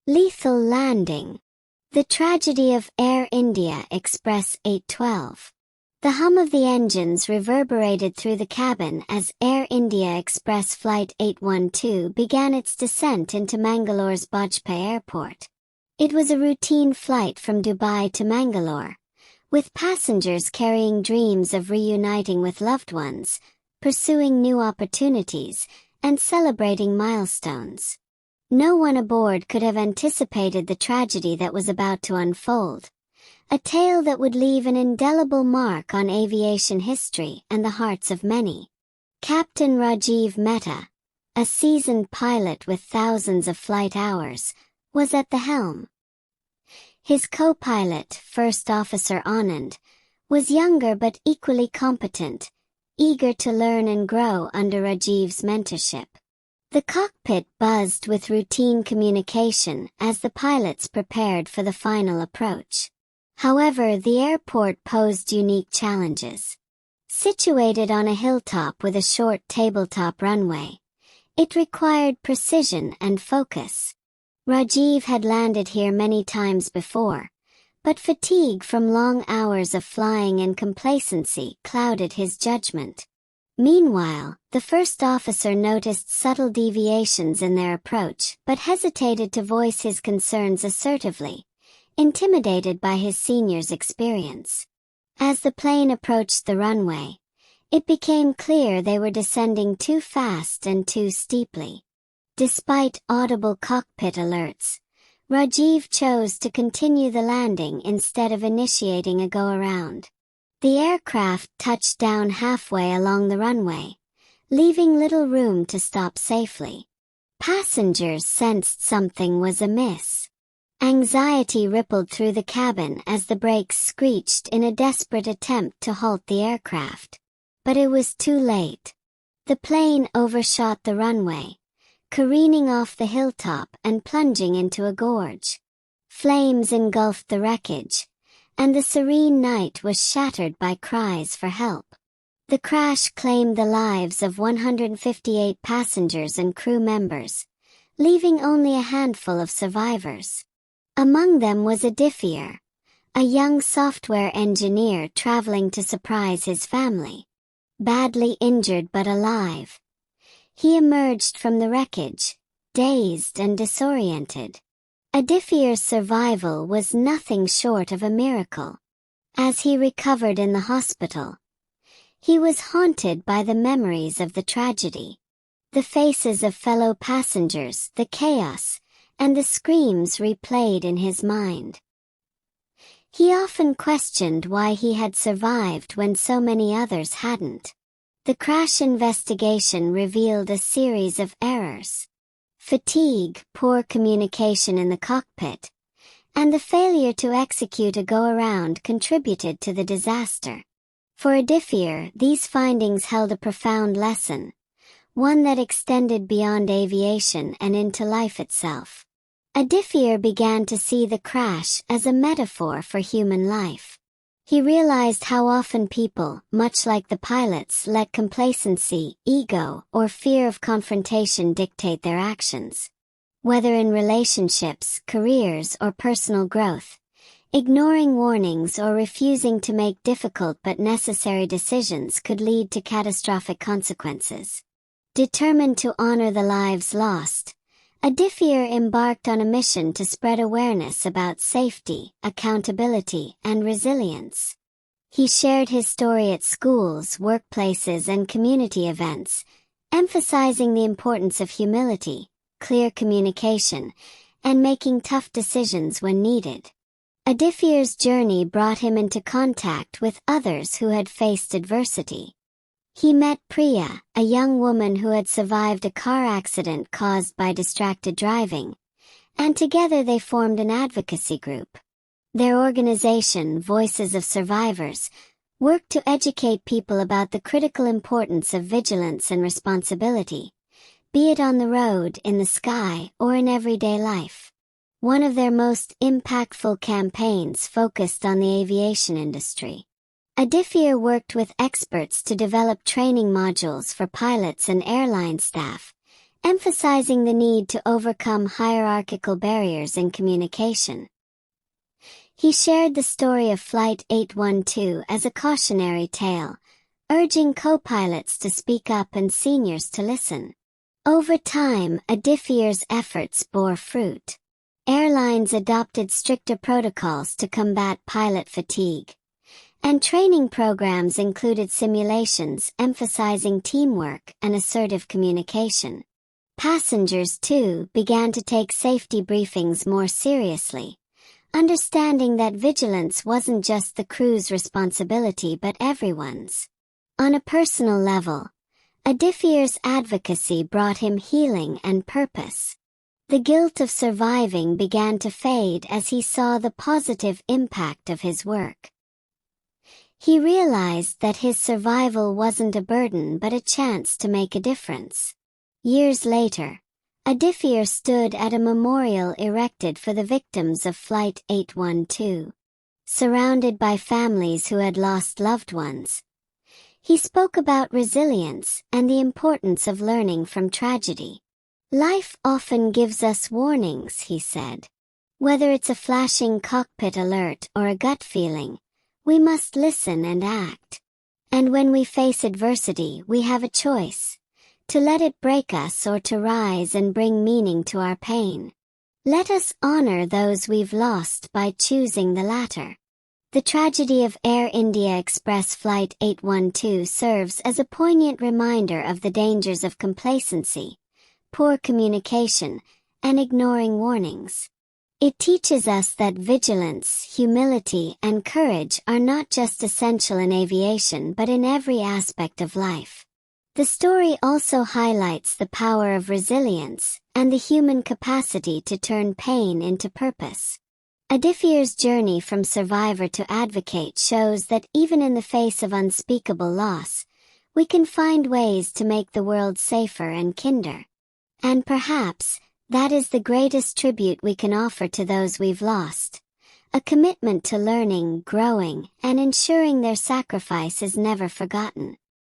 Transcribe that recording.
Lethal landing. The tragedy of Air India Express 812. The hum of the engines reverberated through the cabin as Air India Express Flight 812 began its descent into Mangalore's Bajpayee Airport. It was a routine flight from Dubai to Mangalore, with passengers carrying dreams of reuniting with loved ones, pursuing new opportunities, and celebrating milestones. No one aboard could have anticipated the tragedy that was about to unfold, a tale that would leave an indelible mark on aviation history and the hearts of many. Captain Rajiv Mehta, a seasoned pilot with thousands of flight hours, was at the helm. His co-pilot, First Officer Anand, was younger but equally competent, eager to learn and grow under Rajiv's mentorship. The cockpit buzzed with routine communication as the pilots prepared for the final approach. However, the airport posed unique challenges. Situated on a hilltop with a short tabletop runway, it required precision and focus. Rajiv had landed here many times before, but fatigue from long hours of flying and complacency clouded his judgment. Meanwhile, the first officer noticed subtle deviations in their approach but hesitated to voice his concerns assertively, intimidated by his senior's experience. As the plane approached the runway, it became clear they were descending too fast and too steeply. Despite audible cockpit alerts, Rajiv chose to continue the landing instead of initiating a go-around. The aircraft touched down halfway along the runway, leaving little room to stop safely. Passengers sensed something was amiss. Anxiety rippled through the cabin as the brakes screeched in a desperate attempt to halt the aircraft. But it was too late. The plane overshot the runway, careening off the hilltop and plunging into a gorge. Flames engulfed the wreckage, and the serene night was shattered by cries for help. The crash claimed the lives of 158 passengers and crew members, leaving only a handful of survivors. Among them was Aditya, a young software engineer traveling to surprise his family. Badly injured but alive, he emerged from the wreckage, dazed and disoriented. Aditya's survival was nothing short of a miracle. As he recovered in the hospital, he was haunted by the memories of the tragedy. The faces of fellow passengers, the chaos, and the screams replayed in his mind. He often questioned why he had survived when so many others hadn't. The crash investigation revealed a series of errors. Fatigue, poor communication in the cockpit, and the failure to execute a go-around contributed to the disaster. For Aditya, these findings held a profound lesson, one that extended beyond aviation and into life itself. Aditya began to see the crash as a metaphor for human life. He realized how often people, much like the pilots, let complacency, ego, or fear of confrontation dictate their actions. Whether in relationships, careers, or personal growth, ignoring warnings or refusing to make difficult but necessary decisions could lead to catastrophic consequences. Determined to honor the lives lost, Aditya embarked on a mission to spread awareness about safety, accountability, and resilience. He shared his story at schools, workplaces, and community events, emphasizing the importance of humility, clear communication, and making tough decisions when needed. Aditya's journey brought him into contact with others who had faced adversity. He met Priya, a young woman who had survived a car accident caused by distracted driving, and together they formed an advocacy group. Their organization, Voices of Survivors, worked to educate people about the critical importance of vigilance and responsibility, be it on the road, in the sky, or in everyday life. One of their most impactful campaigns focused on the aviation industry. Aditya worked with experts to develop training modules for pilots and airline staff, emphasizing the need to overcome hierarchical barriers in communication. He shared the story of Flight 812 as a cautionary tale, urging co-pilots to speak up and seniors to listen. Over time, Adifir's efforts bore fruit. Airlines adopted stricter protocols to combat pilot fatigue, and training programs included simulations emphasizing teamwork and assertive communication. Passengers, too, began to take safety briefings more seriously, understanding that vigilance wasn't just the crew's responsibility but everyone's. On a personal level, Adifir's advocacy brought him healing and purpose. The guilt of surviving began to fade as he saw the positive impact of his work. He realized that his survival wasn't a burden but a chance to make a difference. Years later, Adifir stood at a memorial erected for the victims of Flight 812. Surrounded by families who had lost loved ones, he spoke about resilience and the importance of learning from tragedy. Life often gives us warnings, he said. Whether it's a flashing cockpit alert or a gut feeling, we must listen and act. And when we face adversity, we have a choice: to let it break us or to rise and bring meaning to our pain. Let us honor those we've lost by choosing the latter. The tragedy of Air India Express Flight 812 serves as a poignant reminder of the dangers of complacency, poor communication, and ignoring warnings. It teaches us that vigilance, humility, and courage are not just essential in aviation but in every aspect of life. The story also highlights the power of resilience and the human capacity to turn pain into purpose. Adifir's journey from survivor to advocate shows that even in the face of unspeakable loss, we can find ways to make the world safer and kinder. And perhaps, that is the greatest tribute we can offer to those we've lost: a commitment to learning, growing, and ensuring their sacrifice is never forgotten.